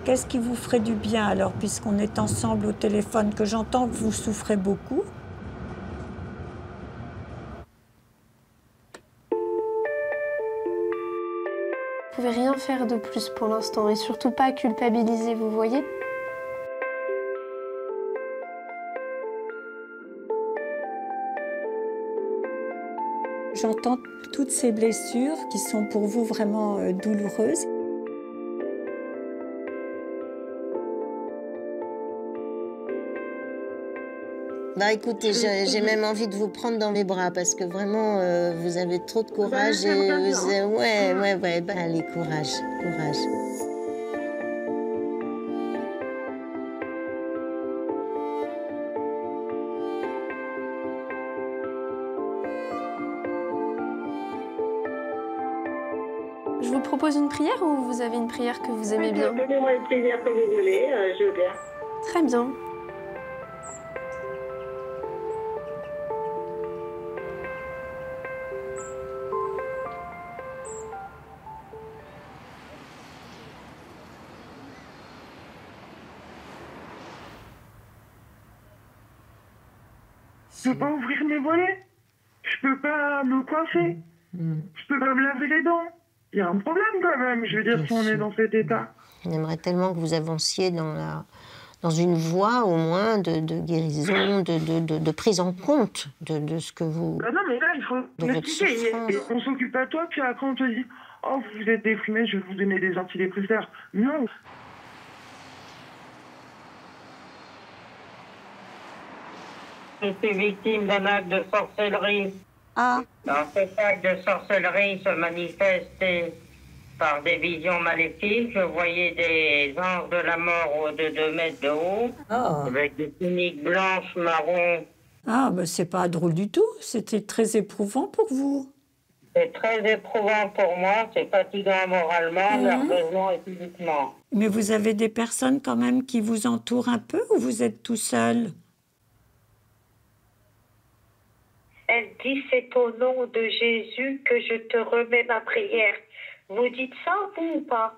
Qu'est-ce qui vous ferait du bien alors, puisqu'on est ensemble au téléphone, que j'entends que vous souffrez beaucoup? Vous pouvez rien faire de plus pour l'instant et surtout pas culpabiliser, vous voyez? J'entends toutes ces blessures qui sont pour vous vraiment douloureuses. Bah écoutez, j'ai même envie de vous prendre dans mes bras parce que vraiment, vous avez trop de courage et ouais, bah allez, courage, courage. Je vous propose une prière ou vous avez une prière que vous aimez bien? Donnez-moi une prière que vous voulez, je veux bien. Très bien. Je peux pas ouvrir mes volets. Je peux pas me coiffer. Je peux pas me laver les dents. Il y a un problème quand même, je veux dire, si on est dans cet état. On aimerait tellement que vous avanciez dans une voie au moins de guérison, de prise en compte de ce que vous... Bah non, mais là, il faut De votre m'expliquer. souffrance. On s'occupe à toi, puis après on te dit « Oh, vous êtes déprimé, je vais vous donner des antidépresseurs. » Non. Je suis victime d'un acte de sorcellerie. Ah, Dans cet acte de sorcellerie se manifestait par des visions maléfiques. Je voyais des anges de la mort de 2 mètres de haut, avec des tuniques blanches, marron. bah, c'est pas drôle du tout. C'était très éprouvant pour vous. C'est très éprouvant pour moi, c'est fatigant moralement, nerveusement et physiquement. Mais vous avez des personnes quand même qui vous entourent un peu ou vous êtes tout seul? Elle dit, c'est au nom de Jésus que je te remets ma prière. Vous dites ça, vous, ou pas?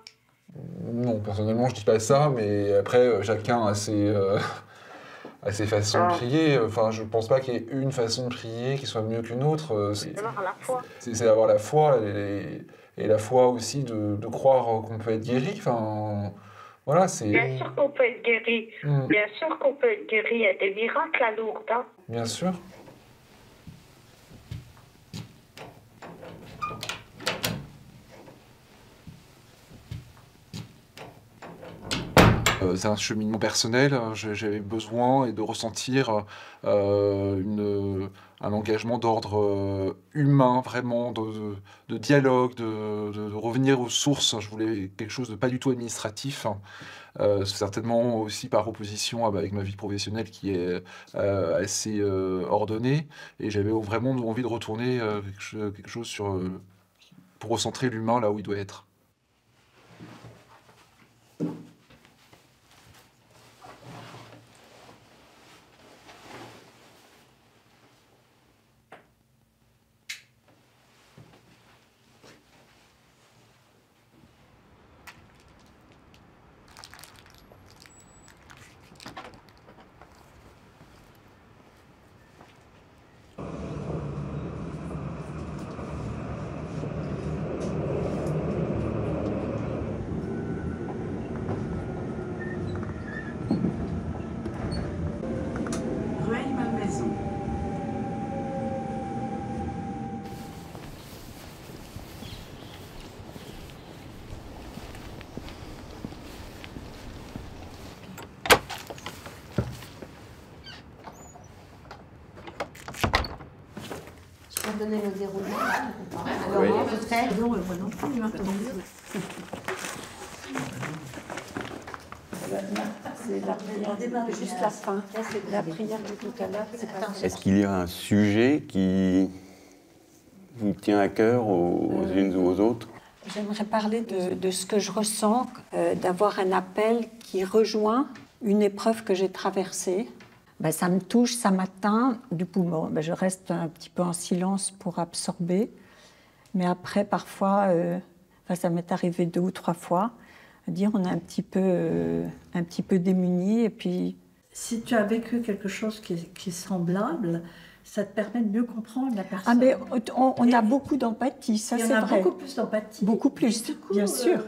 Non, personnellement, je dis pas ça, mais après, chacun a ses façons de prier. Enfin, je pense pas qu'il y ait une façon de prier qui soit mieux qu'une autre. C'est avoir la foi. C'est avoir la foi et la foi aussi de croire qu'on peut être guéri. Enfin, voilà, c'est... Bien sûr qu'on peut être guéri. Bien sûr qu'on peut être guéri. Il y a des miracles à Lourdes, hein. Bien sûr. C'est un cheminement personnel, j'avais besoin de ressentir un engagement d'ordre humain, vraiment, de dialogue, de revenir aux sources. Je voulais quelque chose de pas du tout administratif, certainement aussi par opposition avec ma vie professionnelle qui est assez ordonnée. Et j'avais vraiment envie de retourner quelque chose pour recentrer l'humain là où il doit être. Donner le déroulement. Oui. Alors, vous faites Non, moi non plus. C'est la prière, juste la fin. C'est la prière de tout à l'heure. Est-ce qu'il y a un sujet qui vous tient à cœur aux unes ou aux autres? J'aimerais parler de ce que je ressens, d'avoir un appel qui rejoint une épreuve que j'ai traversée. Ça me touche, ça m'atteint. Du coup, je reste un petit peu en silence pour absorber. Mais après, parfois, Enfin, ça m'est arrivé 2 ou 3 fois, à dire on est un petit peu démunis et puis... Si tu as vécu quelque chose qui est semblable, ça te permet de mieux comprendre la personne. Ah, mais on a beaucoup d'empathie, ça c'est vrai. Il y en a beaucoup plus d'empathie. Beaucoup plus, coup, bien sûr.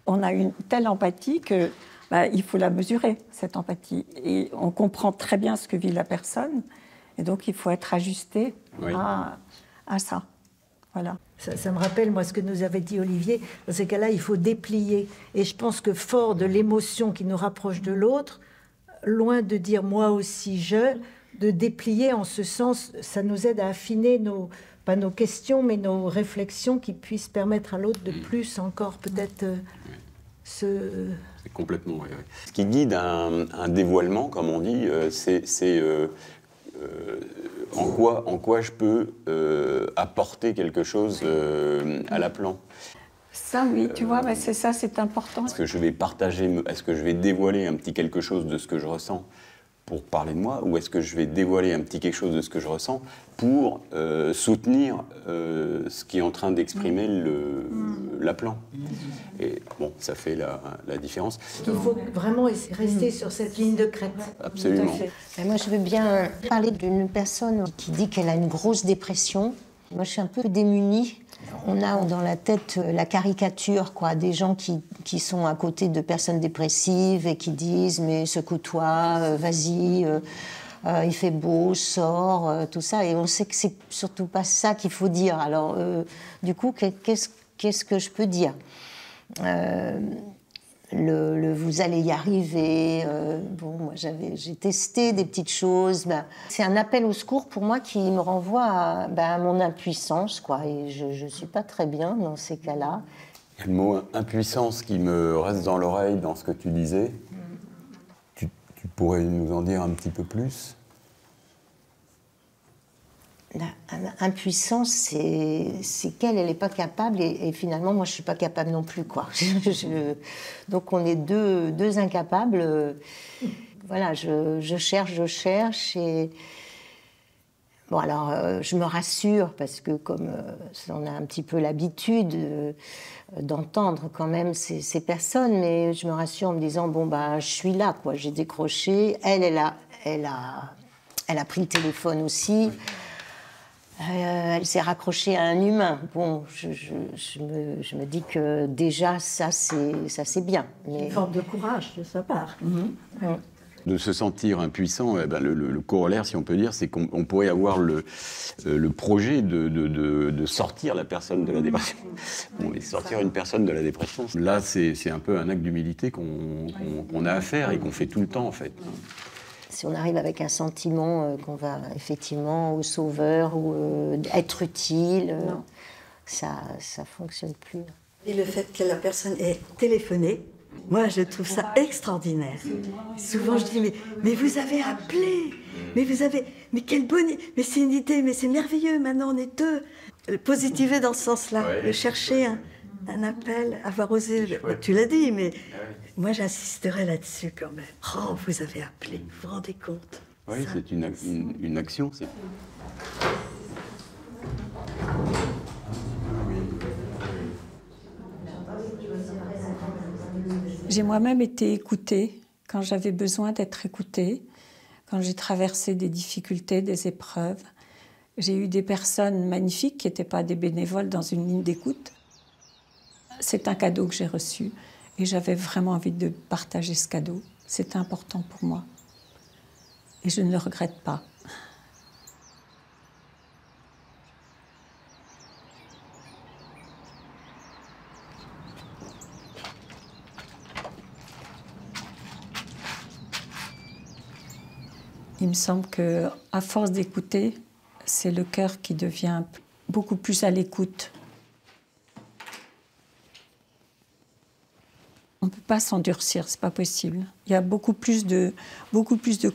On a une telle empathie que il faut la mesurer, cette empathie. Et on comprend très bien ce que vit la personne. Et donc, il faut être ajusté à ça. Voilà. Ça me rappelle, moi, ce que nous avait dit Olivier. Dans ces cas-là, il faut déplier. Et je pense que fort de l'émotion qui nous rapproche de l'autre, loin de dire « moi aussi je », de déplier en ce sens, ça nous aide à affiner pas nos questions, mais nos réflexions qui puissent permettre à l'autre de plus encore peut-être se... C'est complètement vrai. Ce qui guide un dévoilement, comme on dit, c'est en quoi je peux apporter quelque chose à l'appelant. Ça, oui, tu vois, c'est ça, c'est important. Est-ce que je vais partager, est-ce que je vais dévoiler un petit quelque chose de ce que je ressens pour parler de moi, ou est-ce que je vais dévoiler un petit quelque chose de ce que je ressens pour soutenir ce qui est en train d'exprimer l'appelant. Et bon, ça fait la différence. Il faut vraiment rester sur cette ligne de crête. Absolument. Moi, je veux bien parler d'une personne qui dit qu'elle a une grosse dépression. Moi, je suis un peu démunie. On a dans la tête la caricature, quoi, des gens qui sont à côté de personnes dépressives et qui disent « mais secoue-toi, vas-y, il fait beau, sors, tout ça ». Et on sait que c'est surtout pas ça qu'il faut dire. Alors, du coup, qu'est-ce que je peux dire ? Vous allez y arriver. Bon, moi, j'ai testé des petites choses. C'est un appel au secours pour moi qui me renvoie à mon impuissance, quoi. Et je ne suis pas très bien dans ces cas-là. Il y a le mot impuissance qui me reste dans l'oreille dans ce que tu disais. Tu pourrais nous en dire un petit peu plus ? Impuissance, c'est qu'elle n'est pas capable et finalement, moi, je ne suis pas capable non plus, quoi. Donc, on est deux incapables. Voilà, je cherche et... Bon, alors, je me rassure parce que comme on a un petit peu l'habitude d'entendre quand même ces personnes, mais je me rassure en me disant, bon, je suis là, quoi, j'ai décroché. Elle a pris le téléphone aussi. Elle s'est raccrochée à un humain. Bon, je me dis que déjà, ça c'est bien. Mais... Une forme de courage de sa part. De se sentir impuissant, le corollaire, si on peut dire, c'est qu'on pourrait avoir le projet de sortir la personne de la dépression. Bon, mais sortir une personne de la dépression, là, c'est un peu un acte d'humilité qu'on a à faire et qu'on fait tout le temps, en fait. Si on arrive avec un sentiment qu'on va effectivement au sauveur ou être utile, ça ne fonctionne plus. Et le fait que la personne ait téléphoné, moi je trouve ça extraordinaire. Souvent je dis mais vous avez appelé, mais quelle bonne, mais c'est une idée, mais c'est merveilleux. Maintenant on est deux. Positiver dans ce sens-là, de chercher un appel, avoir osé. Tu l'as dit, mais moi j'insisterai là-dessus quand même. Oh, vous avez appelé, vous vous rendez compte? Oui, c'est une action. J'ai moi-même été écoutée quand j'avais besoin d'être écoutée, quand j'ai traversé des difficultés, des épreuves. J'ai eu des personnes magnifiques qui n'étaient pas des bénévoles dans une ligne d'écoute. C'est un cadeau que j'ai reçu et j'avais vraiment envie de partager ce cadeau. C'était important pour moi et je ne le regrette pas. Il me semble qu'à force d'écouter, c'est le cœur qui devient beaucoup plus à l'écoute. On ne peut pas s'endurcir, c'est pas possible. Il y a beaucoup plus de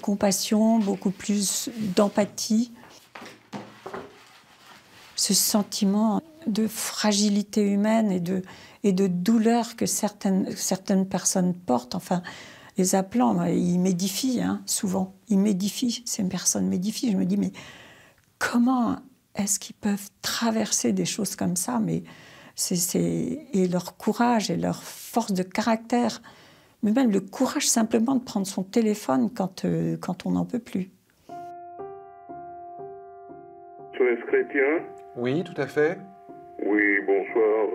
compassion, beaucoup plus d'empathie. Ce sentiment de fragilité humaine et de douleur que certaines personnes portent, enfin, les appelants, ils m'édifient, souvent. Ils m'édifient, ces personnes m'édifient. Je me dis, mais comment est-ce qu'ils peuvent traverser des choses comme ça? Mais Et leur courage et leur force de caractère, mais même le courage simplement de prendre son téléphone quand on n'en peut plus. SOS Chrétien? Oui, tout à fait. Oui, bonsoir.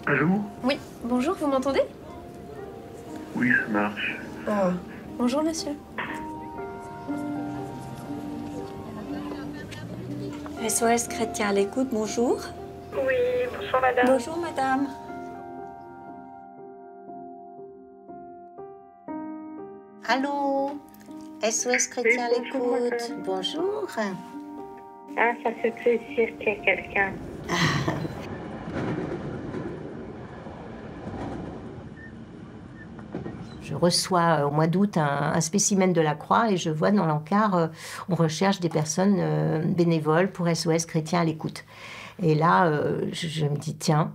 Allô? Oui, bonjour, vous m'entendez? Oui, ça marche. Bonjour monsieur. SOS Chrétien à l'écoute, bonjour. Oui, bonsoir madame. Bonjour madame. Allô? SOS Chrétien à Oui, bonjour, l'écoute. madame. Bonjour. Ah, ça fait plaisir qu'il y ait quelqu'un. Je reçois au mois d'août un spécimen de la Croix et je vois dans l'encart, on recherche des personnes bénévoles pour SOS Chrétien à l'écoute. Et là, je me dis, tiens,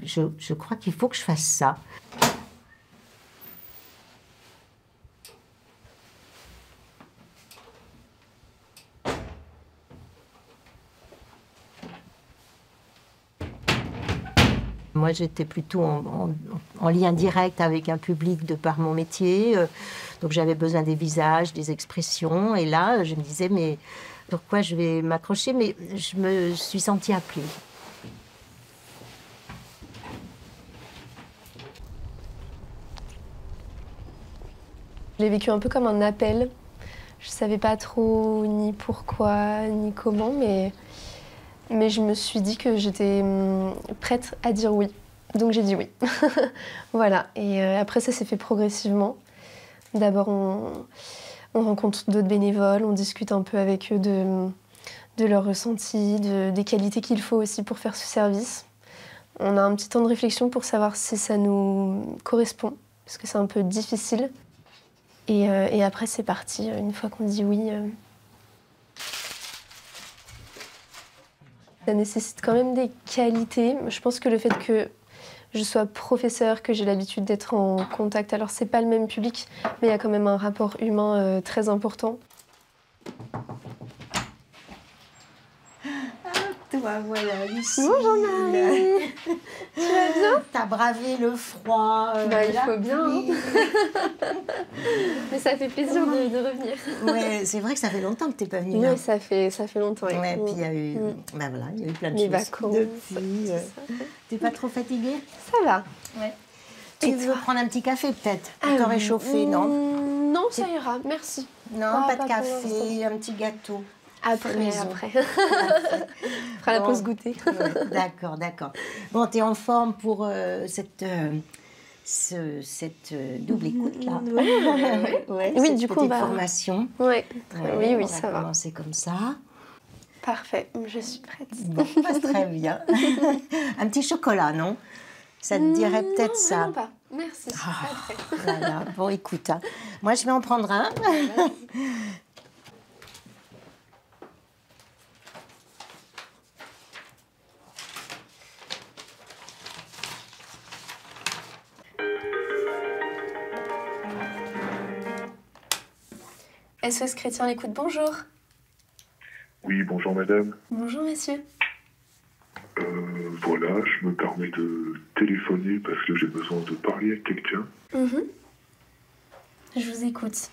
je crois qu'il faut que je fasse ça. Moi, j'étais plutôt en lien direct avec un public de par mon métier. Donc, j'avais besoin des visages, des expressions. Et là, je me disais, mais pourquoi je vais m'accrocher? Mais je me suis sentie appelée. Je l'ai vécu un peu comme un appel. Je savais pas trop ni pourquoi, ni comment, mais je me suis dit que j'étais prête à dire oui. Donc j'ai dit oui. Voilà. Et après, ça s'est fait progressivement. D'abord, on rencontre d'autres bénévoles, on discute un peu avec eux de leurs ressentis, des qualités qu'il faut aussi pour faire ce service. On a un petit temps de réflexion pour savoir si ça nous correspond, parce que c'est un peu difficile. Et après, c'est parti. Une fois qu'on dit oui... Ça nécessite quand même des qualités. Je pense que le fait que je sois professeure, que j'ai l'habitude d'être en contact, alors c'est pas le même public, mais il y a quand même un rapport humain très important. Toi, voilà, Lucie. Bonjour Marie. Tu vas bien? T'as bravé le froid. Il faut bien. Hein. Mais ça fait plaisir de revenir. Ouais, c'est vrai que ça fait longtemps que t'es pas venue. Oui, ça fait longtemps. Ouais, puis il y a eu, ben voilà, il y a eu plein de les choses. Vacances. Depuis. T'es pas trop fatiguée? Ça va. Ouais. Tu veux prendre un petit café peut-être pour te réchauffer, non? Non, ça ira, merci. Non, pas de café, un petit gâteau. Après. Fera la pause goûter. Ouais, d'accord. Bon, t'es en forme pour cette double écoute là. Oui, du coup, formation. Oui, on ça va. On va commencer comme ça. Parfait, je suis prête. Bon, très bien. Un petit chocolat, non? Ça te dirait peut-être ça? Non, pas. Merci. Voilà. Bon, écoute, hein. Moi je vais en prendre un. SOS Chrétien à l'écoute, bonjour. Oui, bonjour madame. Bonjour monsieur. Voilà, je me permets de téléphoner parce que j'ai besoin de parler avec quelqu'un. Je vous écoute.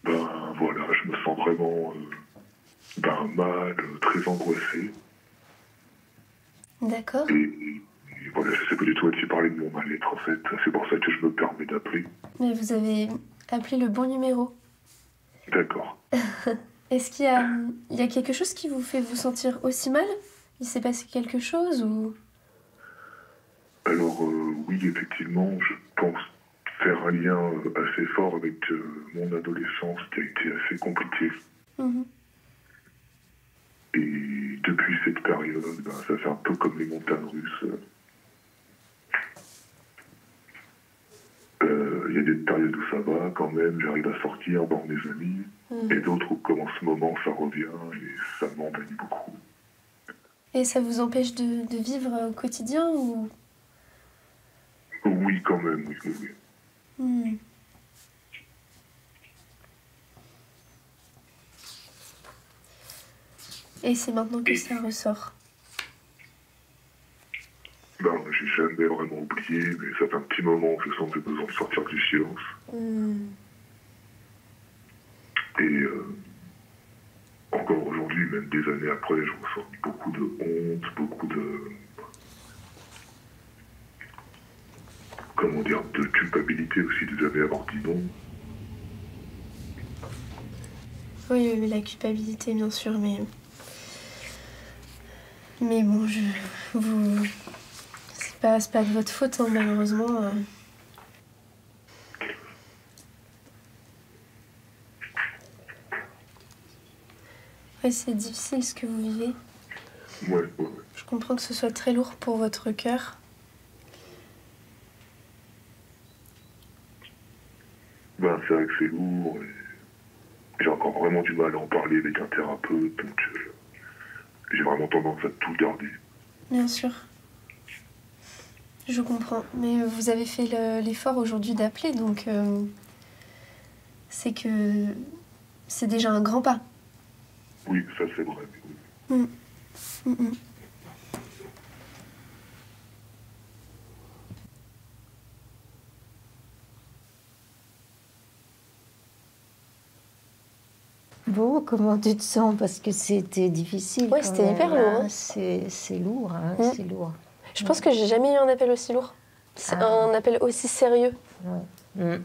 Ben voilà, je me sens vraiment mal, très angoissé. D'accord. Et voilà, je sais pas du tout à qui parler de mon mal-être en fait. C'est pour ça que je me permets d'appeler. Mais vous avez appelé le bon numéro. D'accord. Est-ce qu'il y a quelque chose qui vous fait vous sentir aussi mal? Il s'est passé quelque chose ou... Alors oui, effectivement, je pense faire un lien assez fort avec mon adolescence qui a été assez compliquée. Et depuis cette période, ça fait un peu comme les montagnes russes. Il y a des périodes où ça va quand même, j'arrive à sortir, voir mes amis, et d'autres où comme en ce moment ça revient et ça m'embête beaucoup. Et ça vous empêche de vivre au quotidien ou... Oui, quand même, oui. Et c'est maintenant que ça ressort? Ben, j'ai jamais vraiment oublié, mais ça fait un petit moment que je sens que j'ai besoin de sortir du silence. Et encore aujourd'hui, même des années après, je ressens beaucoup de honte, beaucoup de... Comment dire, de culpabilité aussi de jamais avoir dit non. Oui, la culpabilité, bien sûr, mais bon, c'est pas de votre faute, hein, malheureusement. Ouais, c'est difficile ce que vous vivez. Ouais. Je comprends que ce soit très lourd pour votre cœur. Ben, c'est vrai que c'est lourd et j'ai encore vraiment du mal à en parler avec un thérapeute, donc j'ai vraiment tendance à tout garder. Bien sûr. Je comprends. Mais vous avez fait l'effort aujourd'hui d'appeler, donc c'est que c'est déjà un grand pas. Oui, ça c'est vrai. Oui. Bon, comment tu te sens? Parce que c'était difficile. Oui, c'était hyper lourd. Hein. C'est lourd, hein, c'est lourd. Je pense que j'ai jamais eu un appel aussi lourd. C'est un appel aussi sérieux. Ouais.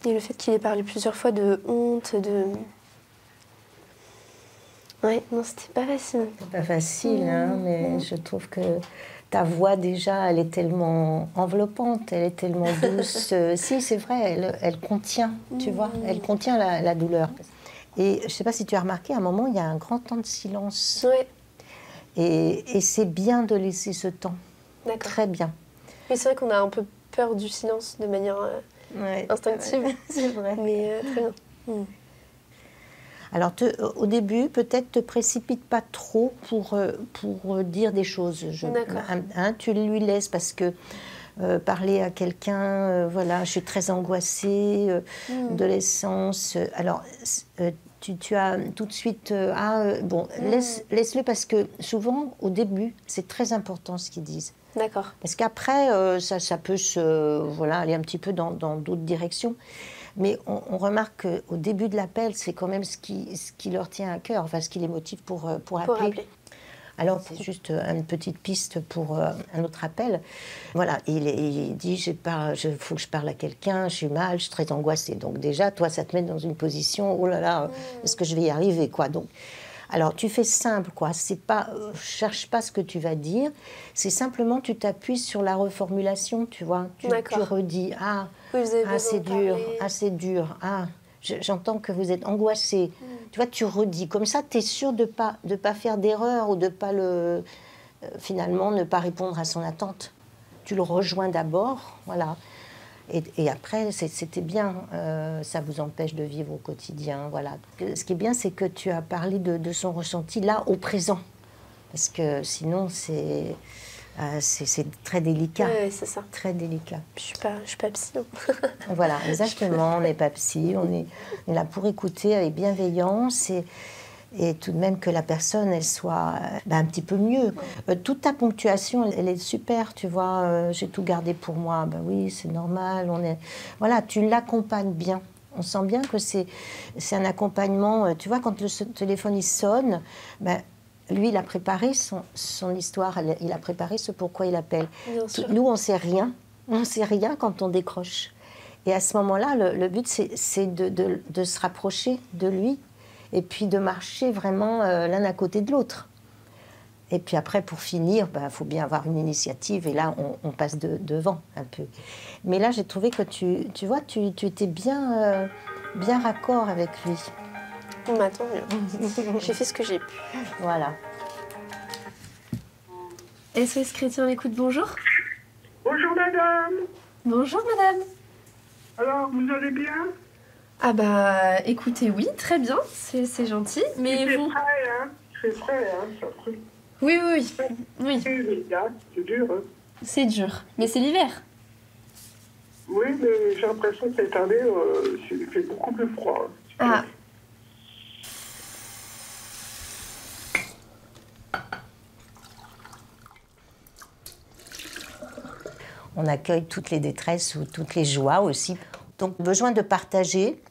Et le fait qu'il ait parlé plusieurs fois de honte, de... Ouais, non, c'était pas facile. C'est pas facile, hein, mais je trouve que ta voix, déjà, elle est tellement enveloppante, elle est tellement douce. Si, c'est vrai, elle contient, tu vois, elle contient la douleur. Et je sais pas si tu as remarqué, à un moment, il y a un grand temps de silence. Oui. Et c'est bien de laisser ce temps. D'accord. Très bien. Mais c'est vrai qu'on a un peu peur du silence de manière instinctive. C'est vrai. Mais très bien. Alors, au début, peut-être te précipite pas trop pour dire des choses. D'accord. Tu lui laisses parce que parler à quelqu'un, voilà, je suis très angoissée de l'essence. Alors, tu as tout de suite... laisse-le parce que souvent, au début, c'est très important ce qu'ils disent. D'accord. Parce qu'après, ça peut aller un petit peu dans d'autres directions. Mais on remarque qu'au début de l'appel, c'est quand même ce qui leur tient à cœur, enfin ce qui les motive pour appeler. Alors, c'est juste une petite piste pour un autre appel. Voilà, il dit, il faut que je parle à quelqu'un, je suis mal, je suis très angoissée. Donc déjà, toi, ça te met dans une position, oh là là, est-ce que je vais y arriver, quoi. Donc, alors, tu fais simple, quoi. C'est pas, cherche pas ce que tu vas dire. C'est simplement, tu t'appuies sur la reformulation, tu vois. Tu redis, c'est dur. J'entends que vous êtes angoissé. Tu vois, tu redis. Comme ça, tu es sûr de pas faire d'erreur ou de pas finalement, ne pas répondre à son attente. Tu le rejoins d'abord, voilà. Et après, c'était bien, ça vous empêche de vivre au quotidien, voilà. Ce qui est bien, c'est que tu as parlé de son ressenti là, au présent. Parce que sinon, c'est très délicat. Oui, c'est ça. Très délicat. Je suis pas psy. Voilà, exactement, on n'est pas psy, on est là pour écouter avec bienveillance et tout de même que la personne, elle soit un petit peu mieux. Toute ta ponctuation, elle est super, tu vois. J'ai tout gardé pour moi. Ben oui, c'est normal. Voilà, tu l'accompagnes bien. On sent bien que c'est un accompagnement. Tu vois, quand le téléphone il sonne, lui, il a préparé son histoire. Il a préparé ce pourquoi il appelle. Nous, on sait rien. On sait rien quand on décroche. Et à ce moment-là, le but, c'est de se rapprocher de lui. Et puis de marcher vraiment l'un à côté de l'autre. Et puis après, pour finir, faut bien avoir une initiative. Et là, on passe devant un peu. Mais là, j'ai trouvé que tu vois, tu étais bien raccord avec lui. Bon, tant mieux. J'ai fait ce que j'ai pu. Voilà. SOS Chrétien l'écoute, bonjour. Bonjour madame. Bonjour madame. Alors, vous allez bien? Ah écoutez, oui, très bien, c'est gentil, mais c'est vous... Frais, hein? C'est frais, hein, ça truc. Oui. C'est dur, hein? C'est dur, mais c'est l'hiver. Oui, mais j'ai l'impression que cette année, il fait beaucoup plus froid. Ah. on accueille toutes les détresses ou toutes les joies aussi. Donc besoin de partager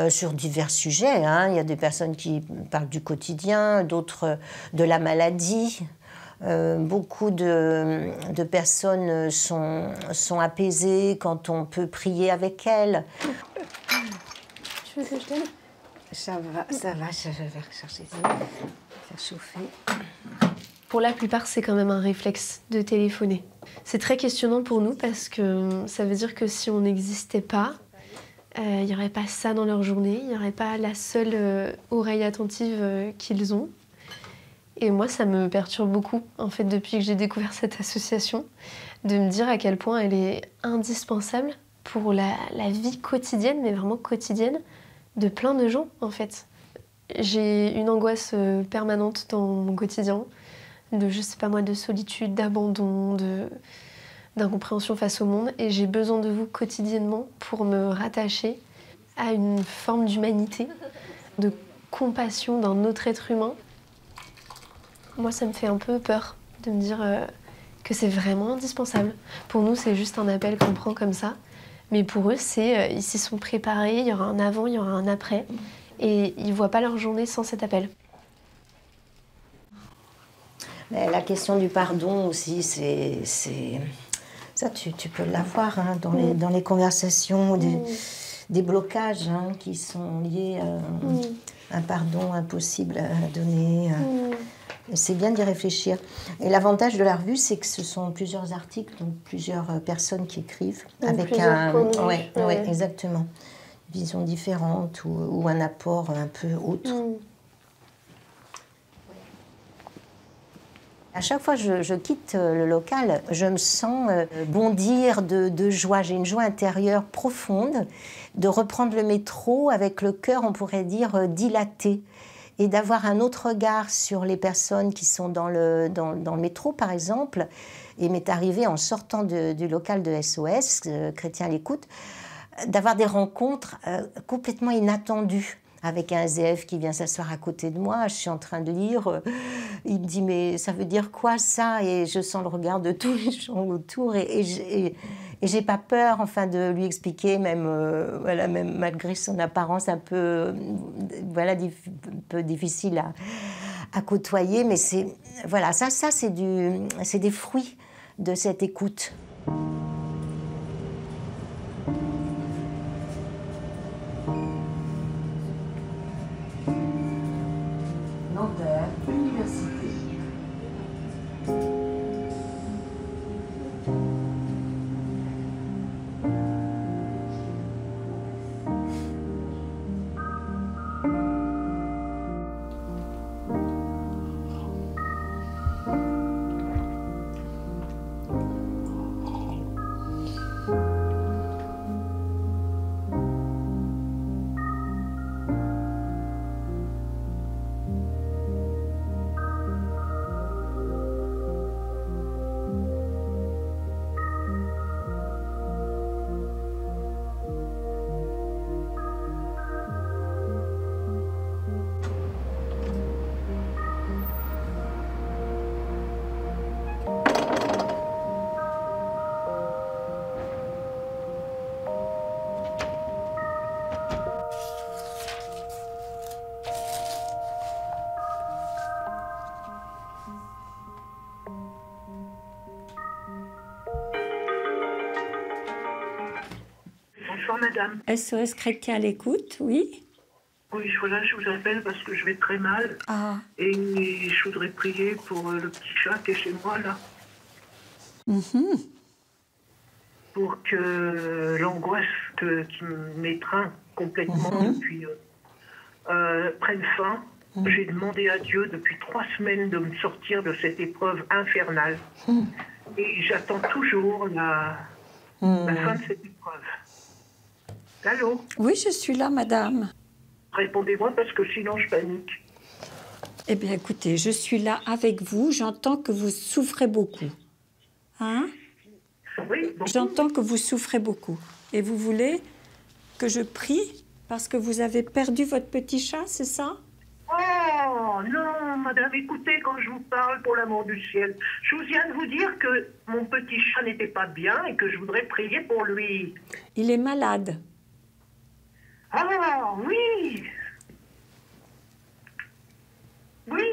sur divers sujets. Hein. Il y a des personnes qui parlent du quotidien, d'autres de la maladie. Beaucoup de personnes sont apaisées quand on peut prier avec elles. Tu veux que je t'aide? Ça va, je vais rechercher ça. Faire chauffer. Pour la plupart, c'est quand même un réflexe de téléphoner. C'est très questionnant pour nous parce que ça veut dire que si on n'existait pas, il n'y aurait pas ça dans leur journée, il n'y aurait pas la seule oreille attentive qu'ils ont. Et moi, ça me perturbe beaucoup, en fait, depuis que j'ai découvert cette association, de me dire à quel point elle est indispensable pour la vie quotidienne, mais vraiment quotidienne, de plein de gens, en fait. J'ai une angoisse permanente dans mon quotidien, je sais pas moi, de solitude, d'abandon, d'incompréhension face au monde, et j'ai besoin de vous quotidiennement pour me rattacher à une forme d'humanité, de compassion d'un autre être humain. Moi, ça me fait un peu peur de me dire que c'est vraiment indispensable. Pour nous, c'est juste un appel qu'on prend comme ça, mais pour eux, c'est ils s'y sont préparés, il y aura un avant, il y aura un après, et ils voient pas leur journée sans cet appel. Mais la question du pardon aussi, c'est ça, tu peux l'avoir hein, dans les conversations, des blocages hein, qui sont liés à un pardon impossible à donner. C'est bien d'y réfléchir. Et l'avantage de la revue, c'est que ce sont plusieurs articles, donc plusieurs personnes qui écrivent avec un... Ouais, exactement. Une vision différente ou un apport un peu autre. À chaque fois que je quitte le local, je me sens bondir de joie. J'ai une joie intérieure profonde de reprendre le métro avec le cœur, on pourrait dire, dilaté. Et d'avoir un autre regard sur les personnes qui sont dans le métro, par exemple. Et il m'est arrivé, en sortant du local de SOS, Chrétien à l'écoute, d'avoir des rencontres complètement inattendues. Avec un SDF qui vient s'asseoir à côté de moi, je suis en train de lire, il me dit « mais ça veut dire quoi ça ?» Et je sens le regard de tous les gens autour et j'ai pas peur enfin, de lui expliquer, même malgré son apparence un peu, un peu difficile à côtoyer, mais c'est voilà, ça c'est des fruits de cette écoute. Nanterre, Université. Bonsoir madame. SOS Chrétien à l'écoute, oui. Oui, voilà, je vous appelle parce que je vais très mal. Ah. Et je voudrais prier pour le petit chat qui est chez moi là. Pour que l'angoisse qui m'étreint complètement depuis prenne fin. J'ai demandé à Dieu depuis 3 semaines de me sortir de cette épreuve infernale. Et j'attends toujours la fin de cette épreuve. Allô? Oui, je suis là, madame. Répondez-moi parce que sinon je panique. Eh bien, écoutez, je suis là avec vous. J'entends que vous souffrez beaucoup. Hein? Oui, beaucoup. J'entends que vous souffrez beaucoup. Et vous voulez que je prie parce que vous avez perdu votre petit chat, c'est ça? Oh non, madame, écoutez, quand je vous parle, pour l'amour du ciel, je vous viens de vous dire que mon petit chat n'était pas bien et que je voudrais prier pour lui. Il est malade. Ah oui. Oui.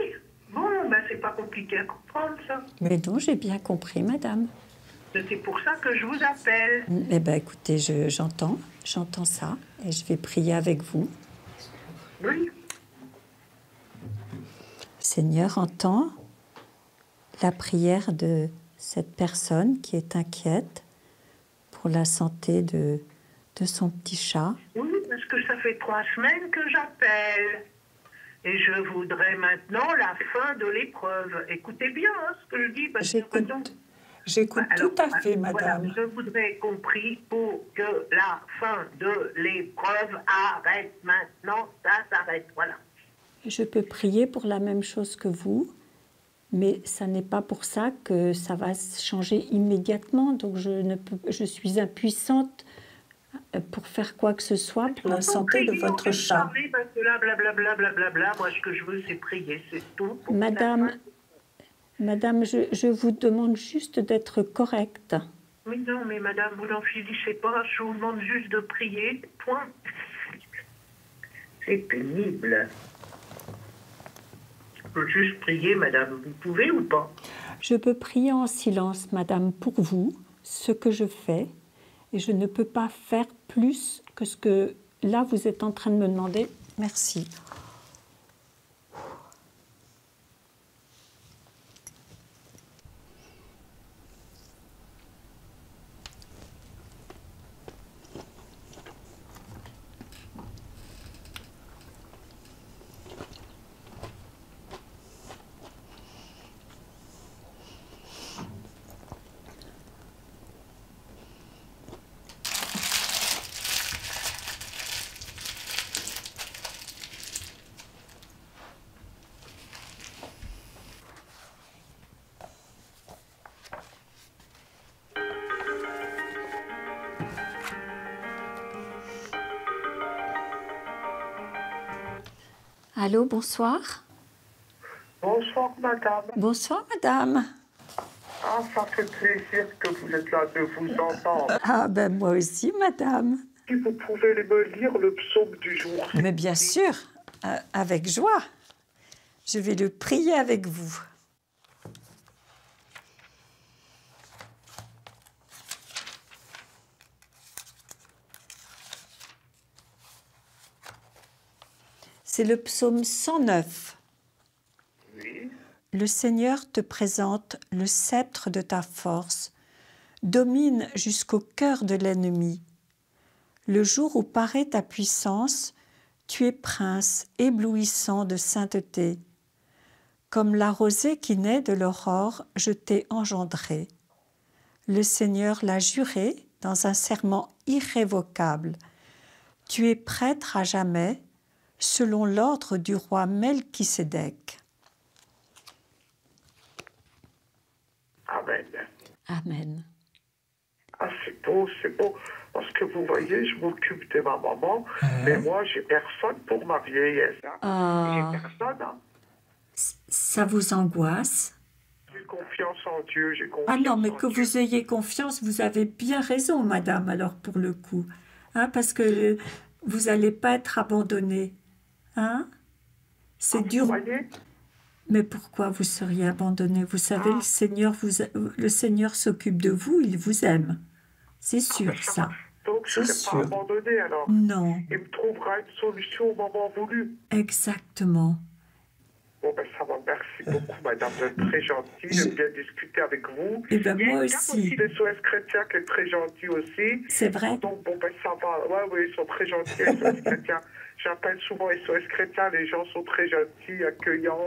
Bon, ben c'est pas compliqué à comprendre, ça. Mais non, j'ai bien compris, madame. C'est pour ça que je vous appelle. Eh bien, écoutez, j'entends ça et je vais prier avec vous. Oui. Seigneur, entends la prière de cette personne qui est inquiète pour la santé de son petit chat. Oui, parce que ça fait 3 semaines que j'appelle. Et je voudrais maintenant la fin de l'épreuve. Écoutez bien ce que je dis. J'écoute tout à fait, madame. Voilà, je voudrais compris pour que la fin de l'épreuve arrête maintenant. Ça s'arrête, voilà. Je peux prier pour la même chose que vous, mais ça n'est pas pour ça que ça va changer immédiatement. Donc je suis impuissante pour faire quoi que ce soit pour la santé de votre chat. Parce que là, blablabla, moi ce que je veux c'est prier, c'est tout. Madame, je vous demande juste d'être correcte. Mais non, mais madame, vous n'en finissez pas, je vous demande juste de prier, point. C'est pénible. Je peux juste prier, madame, vous pouvez ou pas? Je peux prier en silence, madame, pour vous, ce que je fais, et je ne peux pas faire plus que ce que là vous êtes en train de me demander. Merci. Allô, bonsoir. Bonsoir, madame. Bonsoir, madame. Ah, ça fait plaisir que vous êtes là de vous entendre. Ah, ben moi aussi, madame. Si vous pouvez me lire le psaume du jour. Mais bien sûr, avec joie. Je vais le prier avec vous. C'est le psaume 109. Oui. Le Seigneur te présente le sceptre de ta force, domine jusqu'au cœur de l'ennemi. Le jour où paraît ta puissance, tu es prince éblouissant de sainteté. Comme la rosée qui naît de l'aurore, je t'ai engendré. Le Seigneur l'a juré dans un serment irrévocable. Tu es prêtre à jamais, selon l'ordre du roi Melchisédek. Amen. Amen. Ah, c'est beau, c'est beau. Parce que vous voyez, je m'occupe de ma maman, mais moi, j'ai personne pour ma vieillesse. Hein. J'ai personne. Hein. Ça vous angoisse? J'ai confiance en Dieu, j'ai confiance Ah non, mais en que Dieu. vous ayez confiance, vous avez bien raison, madame, alors pour le coup. Hein, parce que vous n'allez pas être abandonnée. Hein? C'est dur. Vous voyez? Mais pourquoi vous seriez abandonnée? Vous savez, le Seigneur s'occupe de vous, il vous aime. C'est sûr, ça. Donc, je ne serai pas abandonnée, alors. Non. Il me trouvera une solution au moment voulu. Exactement. Bon, ben ça va, merci beaucoup, madame, vous êtes très gentille, j'aime bien discuter avec vous. Eh ben, moi Il y a aussi. les SOS chrétiens qui est très gentil aussi. C'est vrai? Donc, bon, ben ça va, ouais, oui, ils sont très gentils, les SOS chrétiens. J'appelle souvent SOS chrétiens, les gens sont très gentils, accueillants,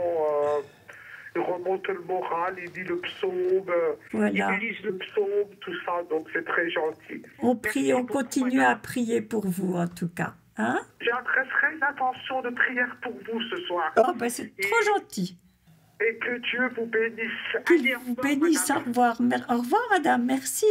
ils remontent le moral, ils disent le psaume, Voilà. ils lisent le psaume, tout ça, donc c'est très gentil. On prie, on continue à prier pour vous, en tout cas. Hein? J'adresserai une intention de prière pour vous ce soir. Oh, ben c'est trop gentil. Et que Dieu vous bénisse. Qu'il vous bénisse. Au revoir. Au revoir, madame. Merci.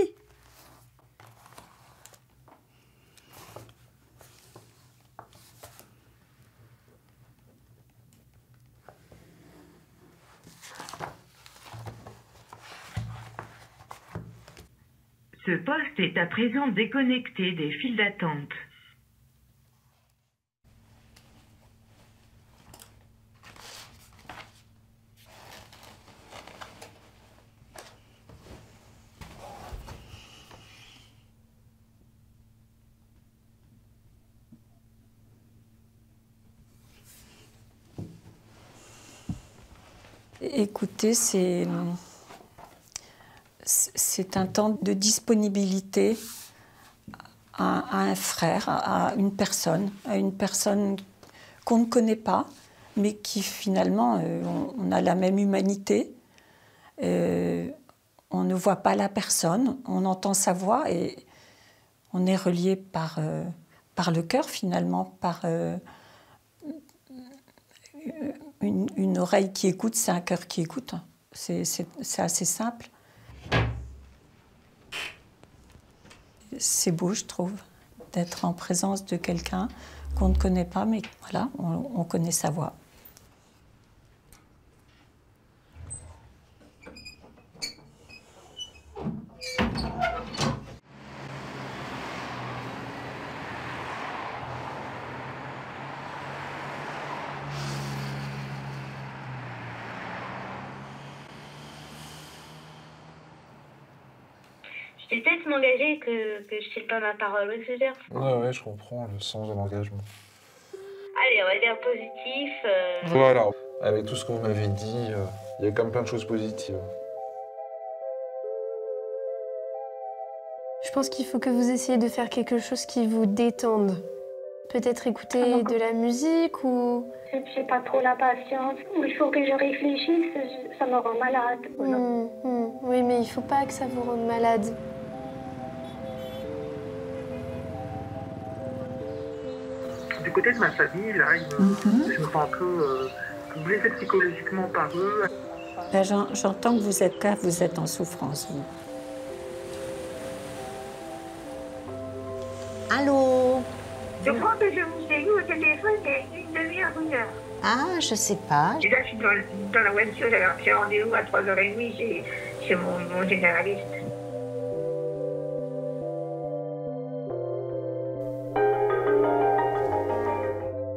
Ce poste est à présent déconnecté des files d'attente. Écouter, c'est un temps de disponibilité à un frère, à une personne qu'on ne connaît pas, mais qui finalement, on a la même humanité. On ne voit pas la personne, on entend sa voix et on est relié par le cœur finalement, par une oreille qui écoute, c'est un cœur qui écoute. C'est assez simple. C'est beau, je trouve, d'être en présence de quelqu'un qu'on ne connaît pas, mais voilà, on connaît sa voix. Je vais peut-être m'engager que je sais pas ma parole, je veux dire. Ouais, je comprends le sens de l'engagement. Allez, on va dire positif. Voilà, avec tout ce que vous m'avez dit, il y a quand même plein de choses positives. Je pense qu'il faut que vous essayiez de faire quelque chose qui vous détende. Peut-être écouter de la musique ou... J'ai pas trop la patience. Il faut que je réfléchisse, ça me rend malade. Oui, mais il faut pas que ça vous rende malade. Du côté de ma famille, là, je me sens un peu blessée psychologiquement par eux. Là, j'entends que vous êtes en souffrance, vous. Allô? Je crois que je vous ai eu au téléphone il y a une demi-heure, une heure. Ah, je sais pas. Et là, je suis dans la voiture, j'ai rendez-vous à 3h30 chez mon généraliste.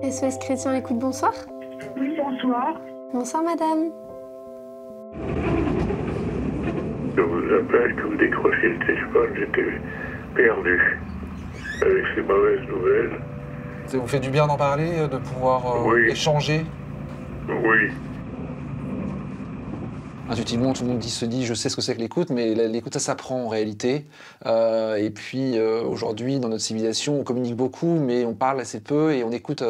SOS Chrétien écoute, bonsoir. Oui, bonsoir. Bonsoir, madame. Je vous appelle, que vous décrochez le téléphone, j'étais perdu avec ces mauvaises nouvelles. Ça vous fait du bien d'en parler, de pouvoir échanger? Oui. Intuitivement, tout le monde se dit, je sais ce que c'est que l'écoute, mais l'écoute, ça s'apprend en réalité. Et puis, aujourd'hui, dans notre civilisation, on communique beaucoup, mais on parle assez peu et on écoute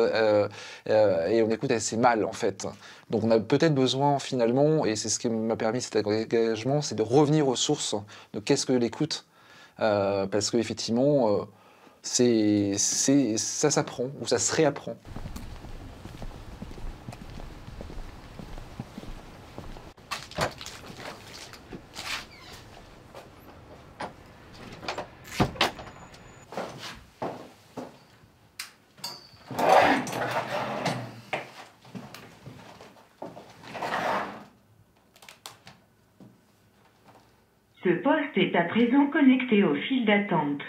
assez mal, en fait. Donc, on a peut-être besoin, finalement, et c'est ce qui m'a permis cet engagement, c'est de revenir aux sources de qu'est-ce que l'écoute. Parce qu'effectivement, ça s'apprend, ou ça se réapprend. Ce poste est à présent connecté au fil d'attente.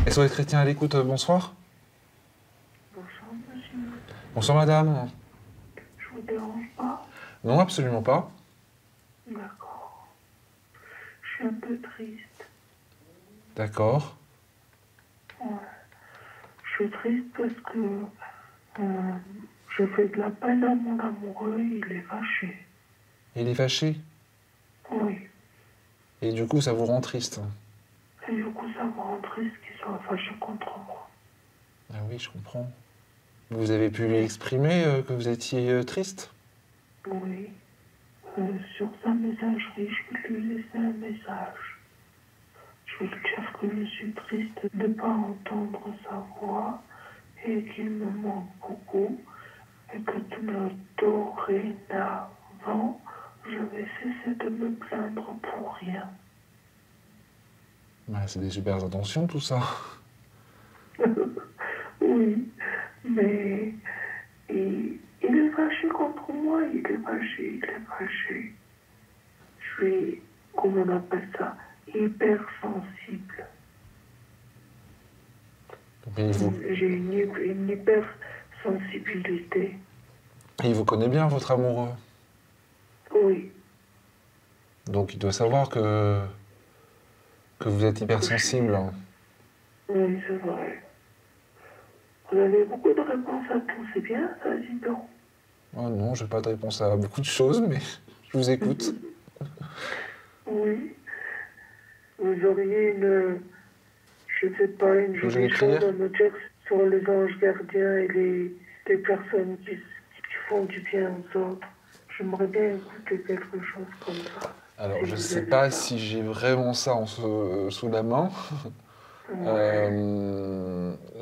SOS Chrétien à l'écoute, bonsoir. Bonsoir, monsieur. Bonsoir, madame. Je vous dérange pas? Non, absolument pas. D'accord. Je suis un peu triste. D'accord. Ouais. Je suis triste parce que je fais de la peine à mon amoureux, il est fâché. Il est fâché? Oui. Et du coup, ça vous rend triste? Et du coup, ça me rend triste qu'il soit fâché contre moi. Ah oui, je comprends. Vous avez pu lui exprimer que vous étiez triste? Oui. Sur sa messagerie, je vais lui laisser un message. Je vais lui dire que je suis triste de ne pas entendre sa voix et qu'il me manque beaucoup et que dorénavant, je vais cesser de me plaindre pour rien. Bah, c'est des super intentions, tout ça. Oui, mais il est fâché contre moi, il est fâché. Je suis, comment on appelle ça, hypersensible. J'ai une hypersensibilité. Et il vous connaît bien, votre amoureux? Oui. Donc il doit savoir que vous êtes hypersensible. Oui, c'est vrai. Vous avez beaucoup de réponses à tout, c'est bien ça, dis donc. Oh non, j'ai pas de réponse à beaucoup de choses, mais je vous écoute. Oui. Vous auriez je sais pas, une jolie chose à me dire sur les anges gardiens et les personnes qui font du bien aux autres. J'aimerais bien écouter quelque chose comme ça. Alors, je sais pas si j'ai vraiment ça sous la main.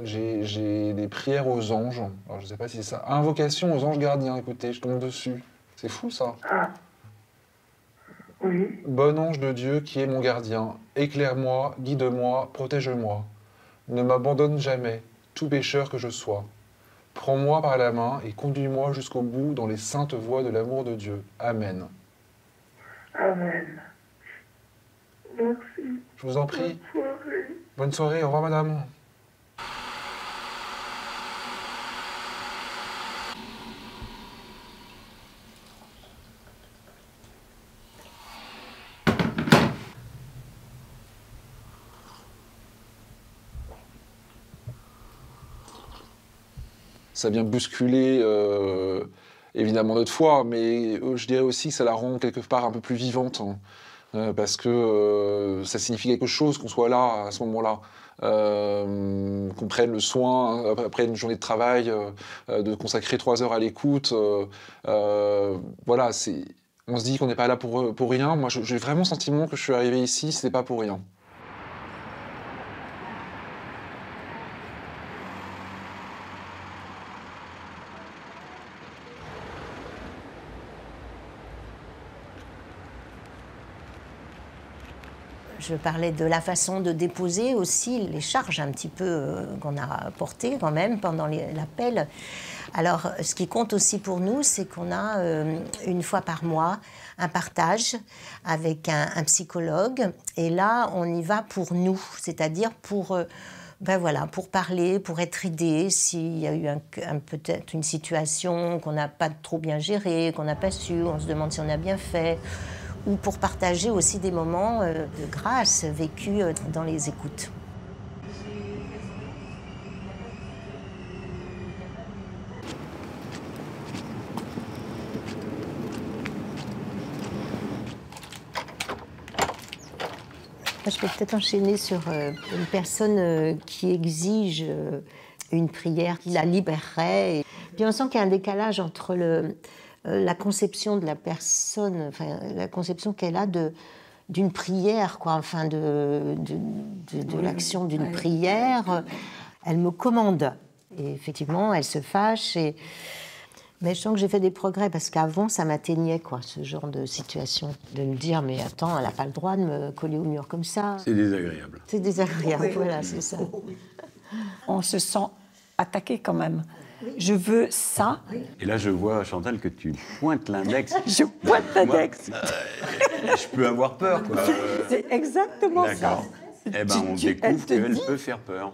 J'ai des prières aux anges. Alors, je sais pas si c'est ça. Invocation aux anges gardiens, écoutez, je tombe dessus. C'est fou, ça. Ah. Oui. Bon ange de Dieu qui est mon gardien, éclaire-moi, guide-moi, protège-moi. Ne m'abandonne jamais, tout pécheur que je sois. Prends-moi par la main et conduis-moi jusqu'au bout dans les saintes voies de l'amour de Dieu. Amen. Amen. Merci. Je vous en prie. Bonne soirée. Bonne soirée, au revoir madame. Ça vient bousculer évidemment notre foi, mais je dirais aussi que ça la rend quelque part un peu plus vivante, hein, parce que ça signifie quelque chose qu'on soit là à ce moment-là, qu'on prenne le soin, après une journée de travail, de consacrer 3 heures à l'écoute. Voilà, on se dit qu'on n'est pas là pour rien. Moi, j'ai vraiment le sentiment que je suis arrivé ici, c'est pas pour rien. Je parlais de la façon de déposer aussi les charges un petit peu qu'on a portées quand même pendant l'appel. Alors, ce qui compte aussi pour nous, c'est qu'on a une fois par mois un partage avec un psychologue. Et là, on y va pour nous, c'est-à-dire pour pour parler, pour être aidé s'il y a eu peut-être une situation qu'on n'a pas trop bien gérée, qu'on n'a pas su, on se demande si on a bien fait, ou pour partager aussi des moments de grâce vécus dans les écoutes. Je peux peut-être enchaîner sur une personne qui exige une prière qui la libérerait. Et puis on sent qu'il y a un décalage entre la conception de la personne, enfin, la conception qu'elle a d'une prière, quoi, enfin de l'action d'une prière. Elle me commande. Et effectivement, elle se fâche. Mais je sens que j'ai fait des progrès, parce qu'avant, ça m'atteignait, quoi, ce genre de situation. De me dire, mais attends, elle n'a pas le droit de me coller au mur comme ça. C'est désagréable. C'est désagréable, voilà, c'est ça. On se sent attaqué quand même. Je veux ça. Et là, je vois, Chantal, que tu pointes l'index. Je pointe l'index. Je peux avoir peur, quoi. C'est exactement ça. D'accord. Eh ben, on découvre qu'elle peut faire peur.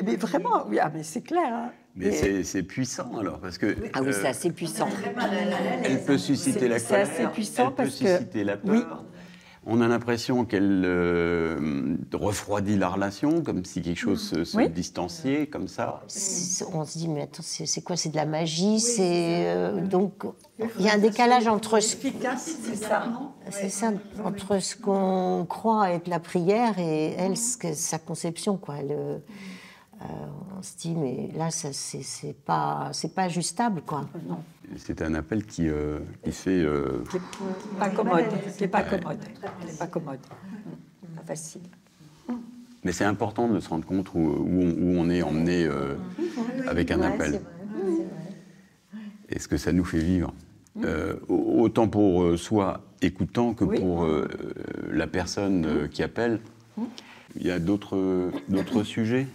Mais vraiment, oui, mais c'est clair. Hein. Mais c'est puissant, alors, parce que... Ah oui, c'est assez puissant. Elle peut susciter la colère, c'est assez puissant elle peut susciter la peur. Oui. On a l'impression qu'elle refroidit la relation, comme si quelque chose se distanciait, comme ça. On se dit, mais attends, c'est quoi? C'est de la magie, donc, il y a un décalage entre... Efficace, c'est ça. C'est ça, entre ce qu'on croit être la prière et elle, sa conception, quoi. On se dit, mais là, c'est pas ajustable, quoi. Non. C'est un appel qui fait... Pas commode, c'est pas commode. C'est pas commode, pas facile. Mais c'est important de se rendre compte où on est emmené avec un appel. Et ce que ça nous fait vivre. Autant pour soi écoutant que pour la personne qui appelle. Il y a d'autres sujets?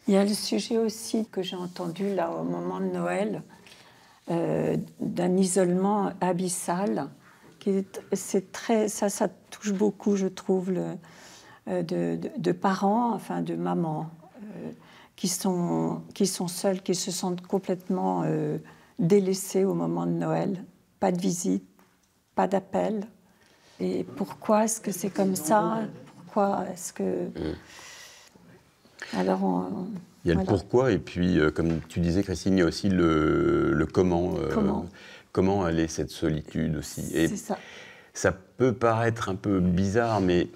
Il y a le sujet aussi que j'ai entendu là au moment de Noël, d'un isolement abyssal. Ça touche beaucoup, je trouve, de parents, enfin de mamans, qui sont seuls, qui se sentent complètement délaissés au moment de Noël. Pas de visite, pas d'appel. Et pourquoi est-ce que c'est comme ça? Pourquoi est-ce que... Alors, il y a le pourquoi, et puis, comme tu disais, Christine, il y a aussi le comment. Comment aller cette solitude aussi. Et c'est ça. Ça peut paraître un peu bizarre, mais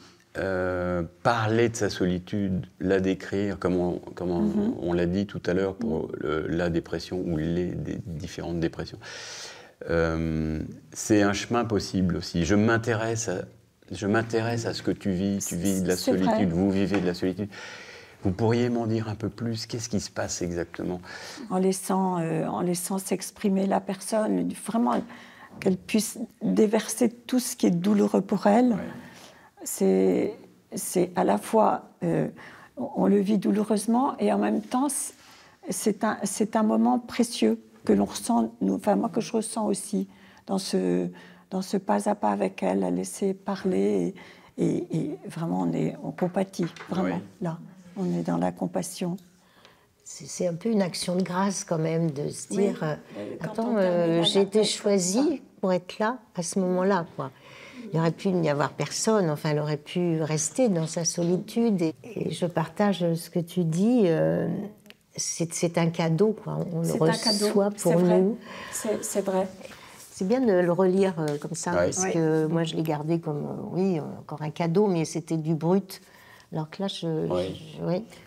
parler de sa solitude, la décrire, comme on l'a dit tout à l'heure pour la dépression ou les différentes dépressions, c'est un chemin possible aussi. Je m'intéresse à ce que tu vis. Tu vis de la solitude, vous vivez de la solitude. Vous pourriez m'en dire un peu plus? Qu'est-ce qui se passe exactement? En laissant s'exprimer la personne, vraiment qu'elle puisse déverser tout ce qui est douloureux pour elle. Ouais. C'est à la fois, on le vit douloureusement et en même temps, c'est un moment précieux que l'on ressent, moi que je ressens aussi dans ce pas à pas avec elle, à laisser parler et vraiment on compatit, vraiment, là. On est dans la compassion. C'est un peu une action de grâce quand même de se dire attends, j'ai été choisie pour être là à ce moment-là, quoi. Il aurait pu n'y avoir personne, enfin elle aurait pu rester dans sa solitude et je partage ce que tu dis, c'est un cadeau, quoi. On le reçoit pour nous. C'est vrai. C'est bien de le relire comme ça, parce que moi je l'ai gardé comme encore un cadeau, mais c'était du brut. Alors que là,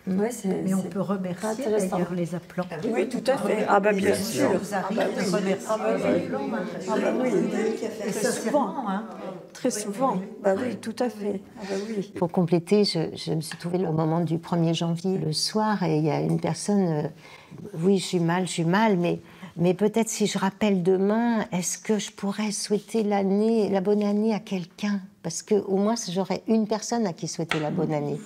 mais on peut remercier d'ailleurs les appelants. Oui, tout à fait. Ah ben bien sûr. Très souvent. Très souvent. Bah oui, tout à fait. Ah bah oui. Pour compléter, je me suis trouvée au moment du 1er janvier, le soir, et il y a une personne, oui, je suis mal, mais peut-être si je rappelle demain, est-ce que je pourrais souhaiter la bonne année à quelqu'un? Parce qu'au moins, j'aurais une personne à qui souhaiter la bonne année.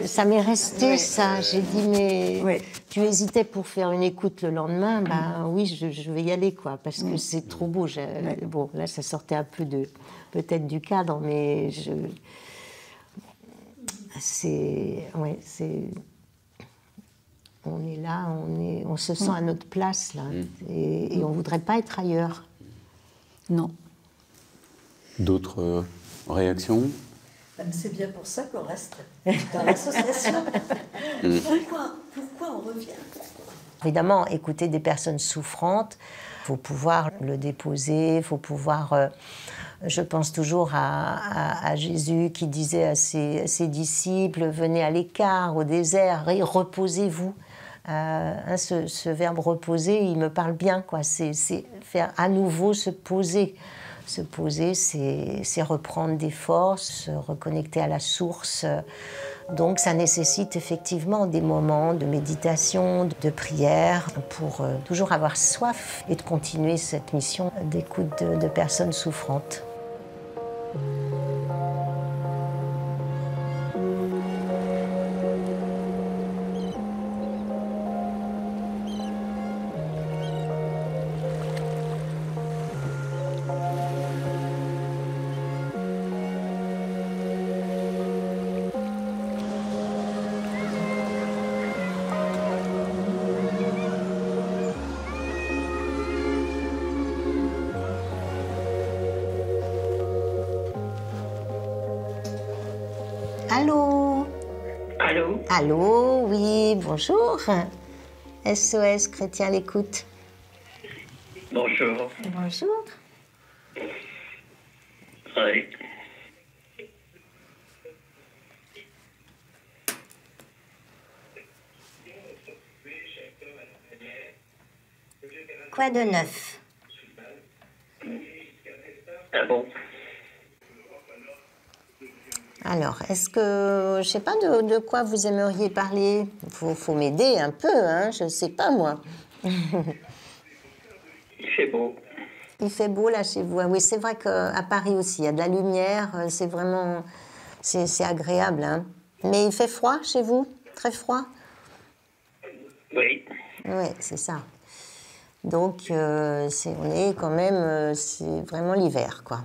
Ça m'est resté, ça. J'ai dit, mais tu hésitais pour faire une écoute le lendemain. Oui, je vais y aller, quoi, parce que c'est trop beau. Bon, là, ça sortait un peu peut-être du cadre, mais on est là, on se sent à notre place, là, et on ne voudrait pas être ailleurs. Non. D'autres réactions? C'est bien pour ça qu'on reste dans l'association. Pourquoi on revient? Évidemment, écouter des personnes souffrantes, il faut pouvoir le déposer, il faut pouvoir... je pense toujours à Jésus qui disait à ses disciples, venez à l'écart, au désert, et reposez-vous. Ce verbe reposer, il me parle bien, quoi. C'est faire à nouveau se poser. Se poser, c'est reprendre des forces, se reconnecter à la source. Donc ça nécessite effectivement des moments de méditation, de prière, pour toujours avoir soif et de continuer cette mission d'écoute de personnes souffrantes. Allô? Allô? Allô, oui, bonjour. SOS Chrétien à l'écoute. Bonjour. Bonjour. Oui. Quoi de neuf? Ah bon? Alors, est-ce que, je ne sais pas de quoi vous aimeriez parler? Faut m'aider un peu, hein, je ne sais pas moi. Il fait beau. Il fait beau là chez vous. Oui, c'est vrai qu'à Paris aussi, il y a de la lumière, c'est vraiment, c'est agréable, hein. Mais il fait froid chez vous? Très froid? Oui. Oui, c'est ça. Donc, on est quand même... c'est vraiment l'hiver, quoi.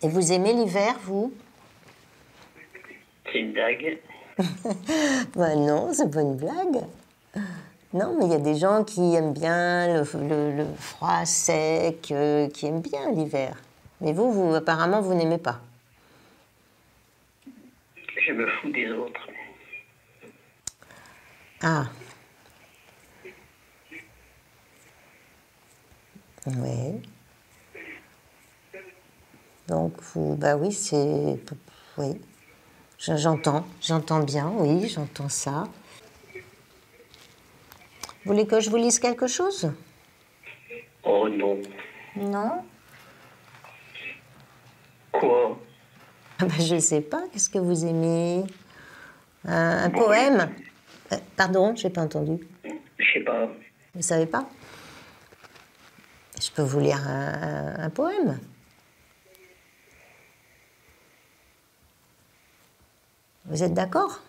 Et vous aimez l'hiver, vous? C'est une blague. Ben non, c'est pas une blague. Non, mais il y a des gens qui aiment bien le froid sec, qui aiment bien l'hiver. Mais vous, apparemment, vous n'aimez pas. Je me fous des autres. Ah. Oui. Donc, bah oui, c'est... Oui. J'entends bien, oui, j'entends ça. Vous voulez que je vous lise quelque chose? Oh non. Non? Quoi? Ah bah, je ne sais pas, qu'est-ce que vous aimez? Un poème? Pardon, je n'ai pas entendu. Je sais pas. Vous savez pas? Je peux vous lire un poème. Vous êtes d'accord?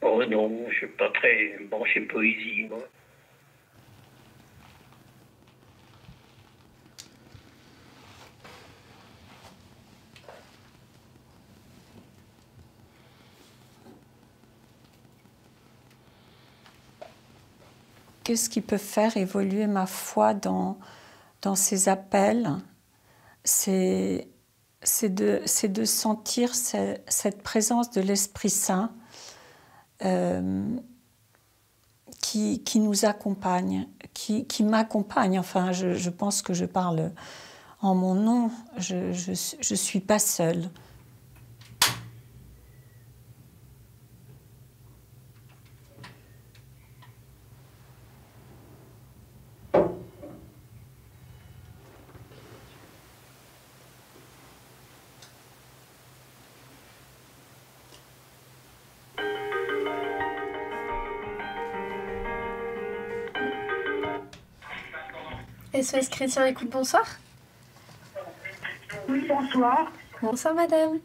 Oh non, je suis pas très branché poésie, moi. Qu'est-ce qui peut faire évoluer ma foi dans ces appels? C'est de sentir cette présence de l'Esprit Saint qui nous accompagne, qui m'accompagne. Enfin, je pense que je parle en mon nom, je suis pas seule. SOS Chrétien, écoute, bonsoir. Oui, bonsoir. Bonsoir, madame.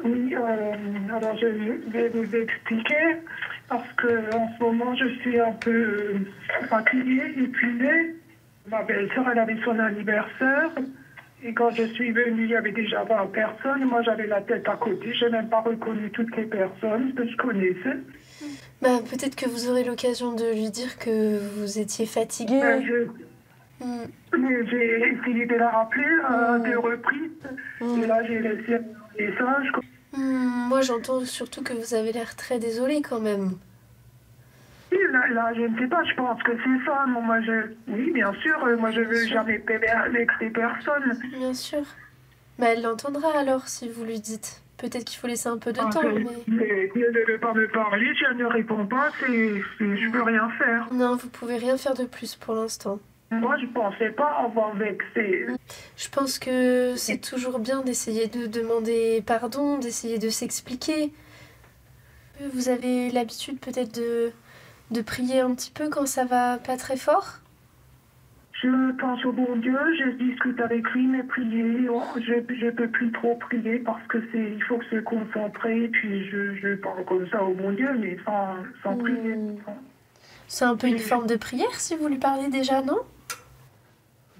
Oui, alors je vais vous expliquer, parce que en ce moment, je suis un peu fatiguée, épuisée. Ma belle-sœur, elle avait son anniversaire, et quand je suis venue, il y avait déjà 20 personnes. Moi, j'avais la tête à côté, je n'ai même pas reconnu toutes les personnes que je connaissais. Bah, peut-être que vous aurez l'occasion de lui dire que vous étiez fatiguée. Mais j'ai essayé de la rappeler à 2 reprises. Et là, j'ai laissé un message. Moi, j'entends surtout que vous avez l'air très désolée quand même. Oui, là, je ne sais pas, je pense que c'est ça. Moi, oui, bien sûr, moi, je ne veux jamais payer avec ces personnes. Bien sûr. Bah, elle l'entendra alors, si vous lui dites. Peut-être qu'il faut laisser un peu de temps, mais si elle ne veut pas me parler, si elle ne répond pas, je peux rien faire. Non, vous pouvez rien faire de plus pour l'instant. Moi, je pensais pas avoir vexé. Je pense que c'est toujours bien d'essayer de demander pardon, d'essayer de s'expliquer. Vous avez l'habitude peut-être de prier un petit peu quand ça va pas très fort? Je pense au bon Dieu, je discute avec lui, mais prier, je peux plus trop prier parce que il faut se concentrer, puis je parle comme ça au bon Dieu, mais sans prier. C'est un peu une forme de prière si vous lui parlez déjà, non?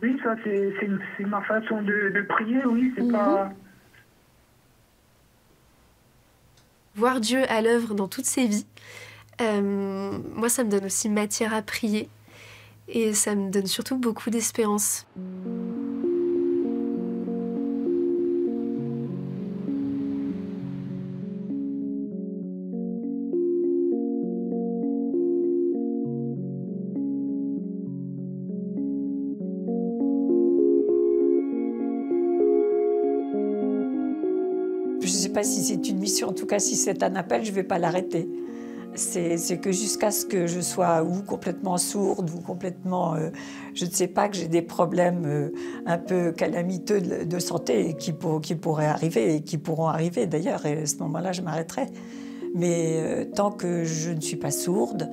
Oui, ça c'est ma façon de prier, oui, c'est pas... Voir Dieu à l'œuvre dans toutes ses vies, moi ça me donne aussi matière à prier. Et ça me donne surtout beaucoup d'espérance. Je ne sais pas si c'est une mission, en tout cas si c'est un appel, je ne vais pas l'arrêter. C'est que jusqu'à ce que je sois ou complètement sourde ou complètement, je ne sais pas, que j'ai des problèmes un peu calamiteux de santé qui pourraient arriver et qui pourront arriver d'ailleurs, et à ce moment-là je m'arrêterai. Mais tant que je ne suis pas sourde,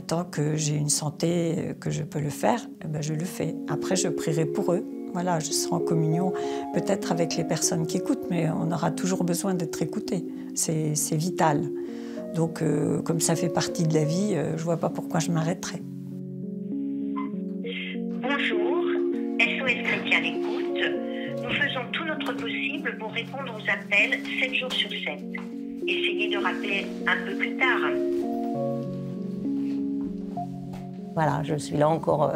tant que j'ai une santé que je peux le faire, eh ben je le fais. Après je prierai pour eux, Voilà, je serai en communion peut-être avec les personnes qui écoutent, mais on aura toujours besoin d'être écouté. C'est vital. Donc, comme ça fait partie de la vie, je ne vois pas pourquoi je m'arrêterais. Bonjour, SOS Chrétien l'écoute. Nous faisons tout notre possible pour répondre aux appels 7 jours sur 7. Essayez de rappeler un peu plus tard. Voilà, je suis là encore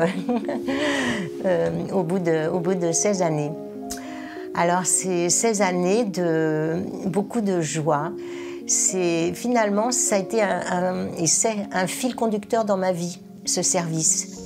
au bout de 16 années. Alors, c'est 16 années de beaucoup de joie. Finalement, ça a été c'est un fil conducteur dans ma vie, ce service.